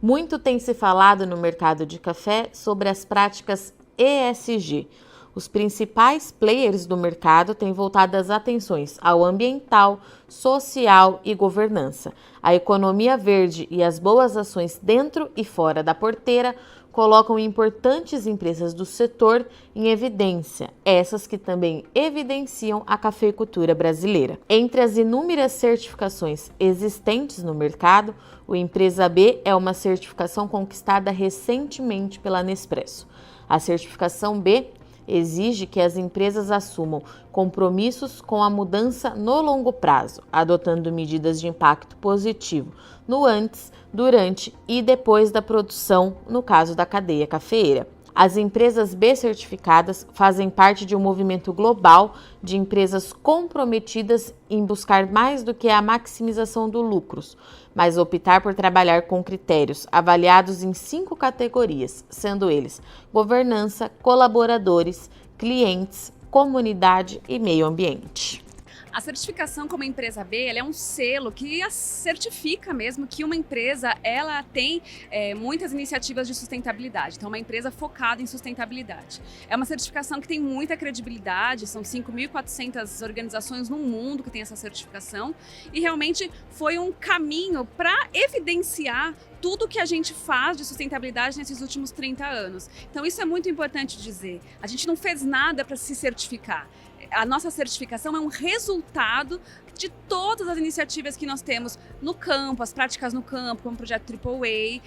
Muito tem se falado no mercado de café sobre as práticas ESG. Os principais players do mercado têm voltado as atenções ao ambiental, social e governança. A economia verde e as boas ações dentro e fora da porteira colocam importantes empresas do setor em evidência, essas que também evidenciam a cafeicultura brasileira. Entre as inúmeras certificações existentes no mercado, o Empresa B é uma certificação conquistada recentemente pela Nespresso. A certificação B exige que as empresas assumam compromissos com a mudança no longo prazo, adotando medidas de impacto positivo no antes, durante e depois da produção, no caso da cadeia cafeeira. As empresas B certificadas fazem parte de um movimento global de empresas comprometidas em buscar mais do que a maximização dos lucros, mas optar por trabalhar com critérios avaliados em 5 categorias, sendo eles governança, colaboradores, clientes, comunidade e meio ambiente. A certificação como empresa B, ela é um selo que certifica mesmo que uma empresa ela tem muitas iniciativas de sustentabilidade. Então, uma empresa focada em sustentabilidade. É uma certificação que tem muita credibilidade, são 5.400 organizações no mundo que tem essa certificação e realmente foi um caminho para evidenciar tudo que a gente faz de sustentabilidade nesses últimos 30 anos. Então, isso é muito importante dizer. A gente não fez nada para se certificar. A nossa certificação é um resultado de todas as iniciativas que nós temos no campo, as práticas no campo, como o projeto AAA,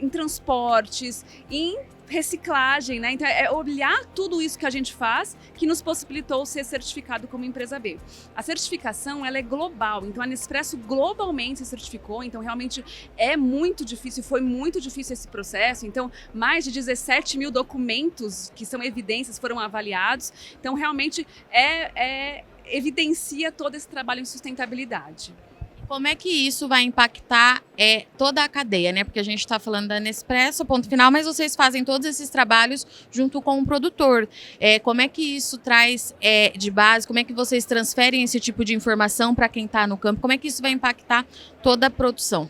em transportes, em reciclagem, né? Então é olhar tudo isso que a gente faz que nos possibilitou ser certificado como empresa B. A certificação ela é global, então a Nespresso globalmente se certificou, então realmente é muito difícil, foi muito difícil esse processo, então mais de 17 mil documentos que são evidências foram avaliados, então realmente evidencia todo esse trabalho em sustentabilidade. Como é que isso vai impactar toda a cadeia, né? Porque a gente está falando da Nespresso, ponto final, mas vocês fazem todos esses trabalhos junto com o produtor. Como é que isso traz de base? Como é que vocês transferem esse tipo de informação para quem está no campo? Como é que isso vai impactar toda a produção?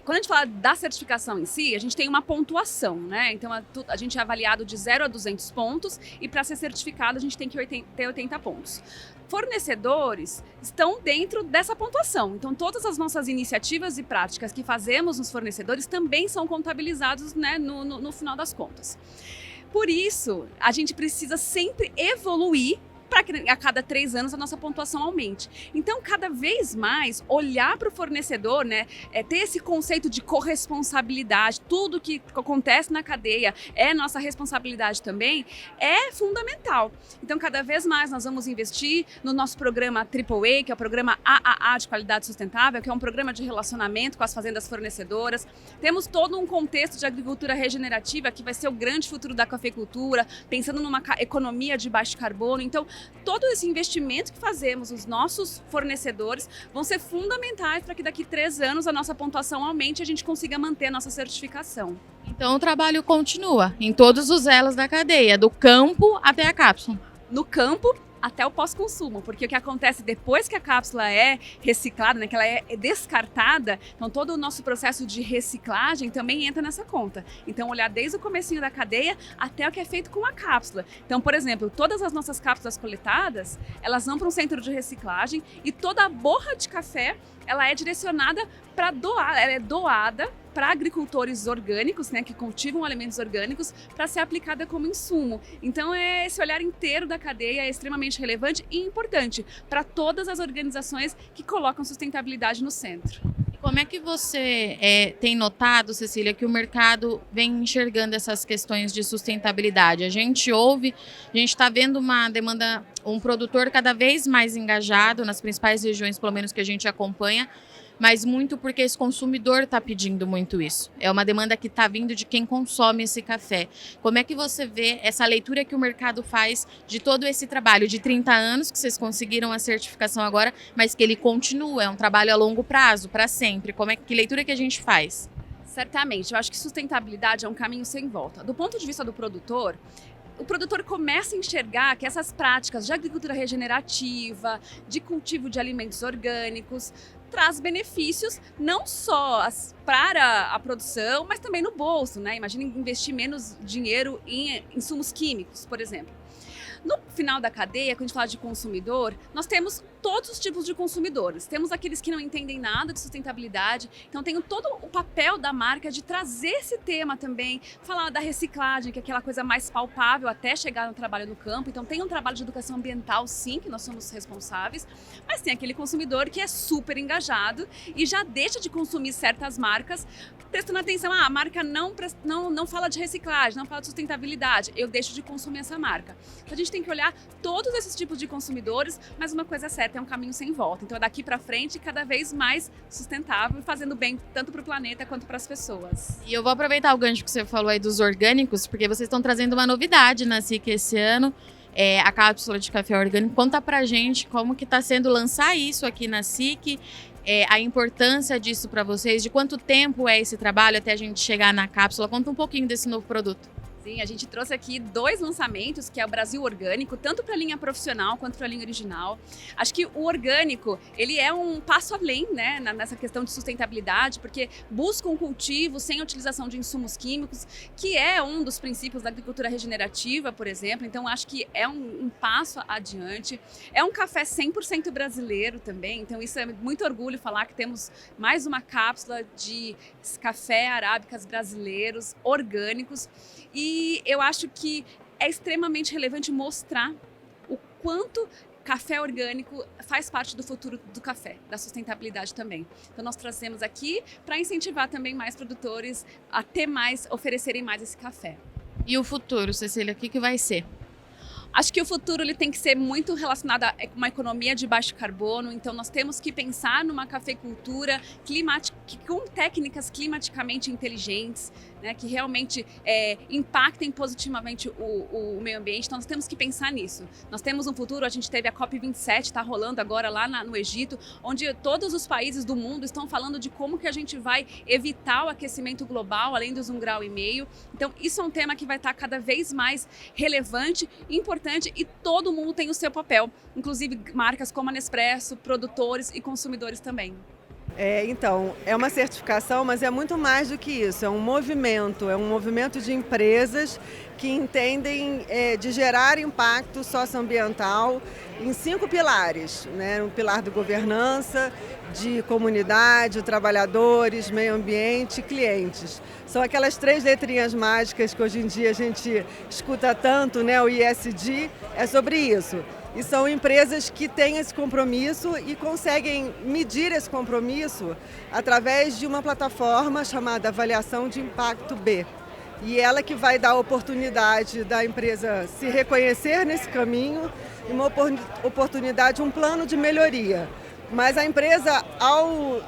Quando a gente fala da certificação em si, a gente tem uma pontuação, né? Então a gente é avaliado de 0 a 200 pontos e para ser certificado a gente tem que ter 80 pontos. Fornecedores estão dentro dessa pontuação, então todas as nossas iniciativas e práticas que fazemos nos fornecedores também são contabilizados, né, no final das contas. Por isso, a gente precisa sempre evoluir para que a cada 3 anos a nossa pontuação aumente. Então, cada vez mais, olhar para o fornecedor, né, ter esse conceito de corresponsabilidade, tudo que acontece na cadeia é nossa responsabilidade também, é fundamental. Então, cada vez mais nós vamos investir no nosso programa AAA, que é o programa AAA de Qualidade Sustentável, que é um programa de relacionamento com as fazendas fornecedoras. Temos todo um contexto de agricultura regenerativa, que vai ser o grande futuro da cafeicultura, pensando numa economia de baixo carbono. Então, todo esse investimento que fazemos nos nossos fornecedores vão ser fundamentais para que daqui a 3 anos a nossa pontuação aumente e a gente consiga manter a nossa certificação. Então o trabalho continua em todos os elos da cadeia, do campo até a cápsula. No campo até o pós-consumo, porque o que acontece depois que a cápsula é reciclada, né, que ela é descartada, então todo o nosso processo de reciclagem também entra nessa conta. Então olhar desde o comecinho da cadeia até o que é feito com a cápsula. Então, por exemplo, todas as nossas cápsulas coletadas, elas vão para um centro de reciclagem e toda a borra de café, ela é direcionada para doar, ela é doada para agricultores orgânicos, né, que cultivam alimentos orgânicos, para ser aplicada como insumo. Então, esse olhar inteiro da cadeia é extremamente relevante e importante para todas as organizações que colocam sustentabilidade no centro. Como é que você tem notado, Cecília, que o mercado vem enxergando essas questões de sustentabilidade? A gente está vendo uma demanda, um produtor cada vez mais engajado nas principais regiões, pelo menos que a gente acompanha, mas muito porque esse consumidor está pedindo muito isso. É uma demanda que está vindo de quem consome esse café. Como é que você vê essa leitura que o mercado faz de todo esse trabalho de 30 anos, que vocês conseguiram a certificação agora, mas que ele continua, é um trabalho a longo prazo, para sempre? Que leitura que a gente faz? Certamente, eu acho que sustentabilidade é um caminho sem volta. Do ponto de vista do produtor, o produtor começa a enxergar que essas práticas de agricultura regenerativa, de cultivo de alimentos orgânicos, traz benefícios não só para a produção, mas também no bolso, né? Imagina investir menos dinheiro em insumos químicos, por exemplo. No final da cadeia, quando a gente fala de consumidor, nós temos todos os tipos de consumidores. Temos aqueles que não entendem nada de sustentabilidade. Então, tem todo o papel da marca de trazer esse tema também, falar da reciclagem, que é aquela coisa mais palpável até chegar no trabalho no campo. Então, tem um trabalho de educação ambiental, sim, que nós somos responsáveis. Mas tem aquele consumidor que é super engajado e já deixa de consumir certas marcas, prestando atenção, a marca não fala de reciclagem, não fala de sustentabilidade. Eu deixo de consumir essa marca. Então, a gente tem que olhar todos esses tipos de consumidores, mas uma coisa é certa, é um caminho sem volta. Então é daqui para frente cada vez mais sustentável e fazendo bem tanto para o planeta quanto para as pessoas. E eu vou aproveitar o gancho que você falou aí dos orgânicos, porque vocês estão trazendo uma novidade na SIC esse ano, a cápsula de café orgânico. Conta pra gente como que está sendo lançar isso aqui na SIC, a importância disso para vocês, de quanto tempo é esse trabalho até a gente chegar na cápsula. Conta um pouquinho desse novo produto. Sim, a gente trouxe aqui 2 lançamentos, que é o Brasil Orgânico, tanto para a linha profissional quanto para a linha original. Acho que o orgânico, ele é um passo além, né, nessa questão de sustentabilidade, porque busca um cultivo sem utilização de insumos químicos, que é um dos princípios da agricultura regenerativa, por exemplo. Então, acho que é um passo adiante. É um café 100% brasileiro também, então isso é muito orgulho falar que temos mais uma cápsula de café arábicas brasileiros, orgânicos. E eu acho que é extremamente relevante mostrar o quanto café orgânico faz parte do futuro do café, da sustentabilidade também. Então nós trazemos aqui para incentivar também mais produtores a ter mais, oferecerem mais esse café. E o futuro, Cecília, o que vai ser? Acho que o futuro ele tem que ser muito relacionado a uma economia de baixo carbono, então nós temos que pensar numa cafeicultura com técnicas climaticamente inteligentes, né, que realmente impactem positivamente o meio ambiente. Então nós temos que pensar nisso. Nós temos um futuro, a gente teve a COP27, está rolando agora lá no Egito, onde todos os países do mundo estão falando de como que a gente vai evitar o aquecimento global, além dos 1,5 graus. Então isso é um tema que vai estar cada vez mais relevante, importante, e todo mundo tem o seu papel, inclusive marcas como a Nespresso, produtores e consumidores também. Então, é uma certificação, mas é muito mais do que isso, é um movimento de empresas que entendem de gerar impacto socioambiental em 5 pilares, né? Um pilar de governança, de comunidade, trabalhadores, meio ambiente e clientes. São aquelas 3 letrinhas mágicas que hoje em dia a gente escuta tanto, né? O ESG é sobre isso. E são empresas que têm esse compromisso e conseguem medir esse compromisso através de uma plataforma chamada Avaliação de Impacto B. E ela que vai dar a oportunidade da empresa se reconhecer nesse caminho e uma oportunidade, um plano de melhoria. Mas a empresa, ao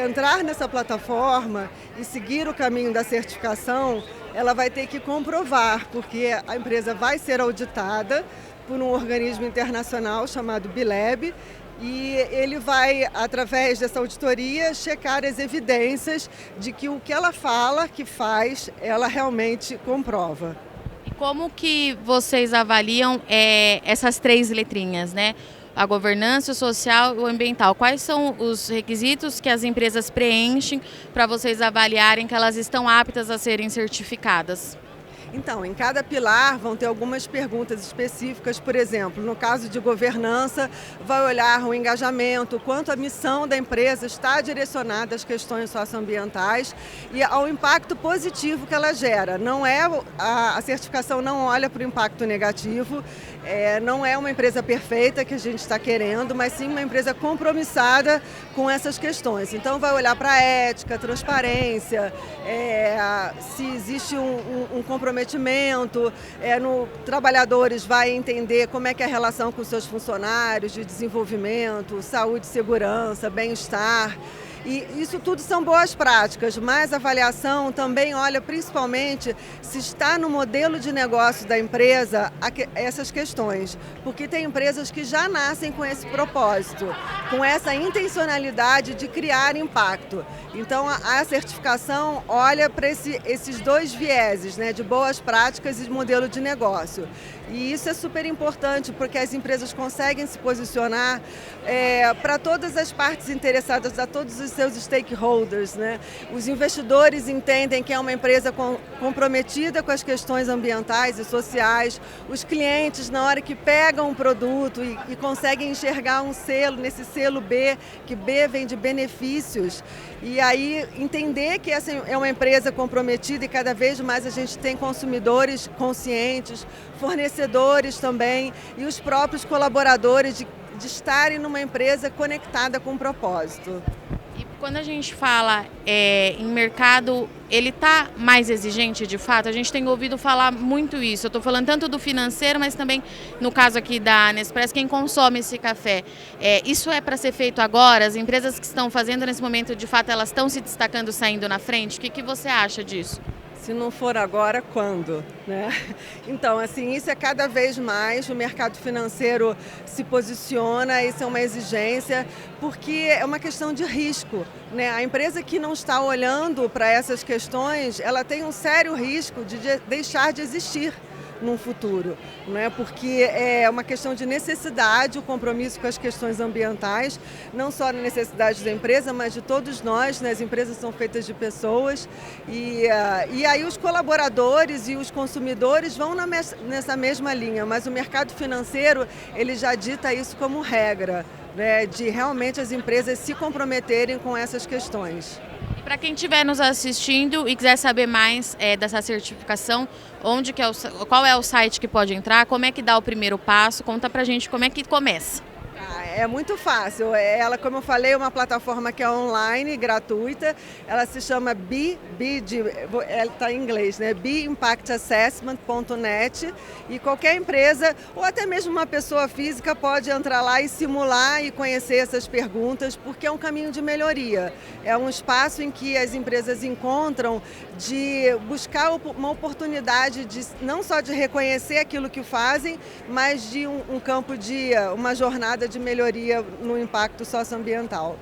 entrar nessa plataforma e seguir o caminho da certificação, ela vai ter que comprovar, porque a empresa vai ser auditada por um organismo internacional chamado BILAB, e ele vai, através dessa auditoria, checar as evidências de que o que ela fala que faz, ela realmente comprova. E como que vocês avaliam essas 3 letrinhas, né? A governança, o social e o ambiental. Quais são os requisitos que as empresas preenchem para vocês avaliarem que elas estão aptas a serem certificadas? Então, em cada pilar vão ter algumas perguntas específicas. Por exemplo, no caso de governança, vai olhar o engajamento, quanto a missão da empresa está direcionada às questões socioambientais e ao impacto positivo que ela gera. A certificação não olha para o impacto negativo, não é uma empresa perfeita que a gente está querendo, mas sim uma empresa compromissada com essas questões. Então, vai olhar para a ética, transparência, se existe um comprometimento, trabalhadores vai entender como é que é a relação com seus funcionários, de desenvolvimento, saúde, segurança, bem-estar. E isso tudo são boas práticas, mas a avaliação também olha principalmente se está no modelo de negócio da empresa essas questões, porque tem empresas que já nascem com esse propósito. com essa intencionalidade de criar impacto. Então, a certificação olha para esses dois vieses, né, de boas práticas e modelo de negócio. E isso é super importante, porque as empresas conseguem se posicionar para todas as partes interessadas, a todos os seus stakeholders, né? Os investidores entendem que é uma empresa comprometida com as questões ambientais e sociais. Os clientes, na hora que pegam um produto e conseguem enxergar um selo, nesse selo B, que B vem de benefícios, e aí entender que essa é uma empresa comprometida e cada vez mais a gente tem consumidores conscientes, fornecedores também e os próprios colaboradores de estarem numa empresa conectada com um propósito. E quando a gente fala em mercado, ele está mais exigente de fato? A gente tem ouvido falar muito isso. Eu estou falando tanto do financeiro, mas também no caso aqui da Nespresso, quem consome esse café. Isso é para ser feito agora? As empresas que estão fazendo nesse momento, de fato, elas estão se destacando, saindo na frente? O que você acha disso? Se não for agora, quando? Né? Então, assim, isso é cada vez mais, o mercado financeiro se posiciona, isso é uma exigência, porque é uma questão de risco. Né? A empresa que não está olhando para essas questões, ela tem um sério risco de deixar de existir num futuro, né? Porque é uma questão de necessidade, o compromisso com as questões ambientais, não só na necessidade da empresa, mas de todos nós, né? As empresas são feitas de pessoas e aí os colaboradores e os consumidores vão nessa mesma linha, mas o mercado financeiro ele já dita isso como regra, né? De realmente as empresas se comprometerem com essas questões. Para quem estiver nos assistindo e quiser saber mais dessa certificação, qual é o site que pode entrar, como é que dá o primeiro passo, conta pra gente como é que começa. É muito fácil. Ela, como eu falei, é uma plataforma que é online, gratuita. Ela se chama ela está em inglês, né? bimpactassessment.net, e qualquer empresa, ou até mesmo uma pessoa física, pode entrar lá e simular e conhecer essas perguntas, porque é um caminho de melhoria. É um espaço em que as empresas encontram de buscar uma oportunidade de não só de reconhecer aquilo que fazem, mas de um campo de uma jornada de melhoria no impacto socioambiental.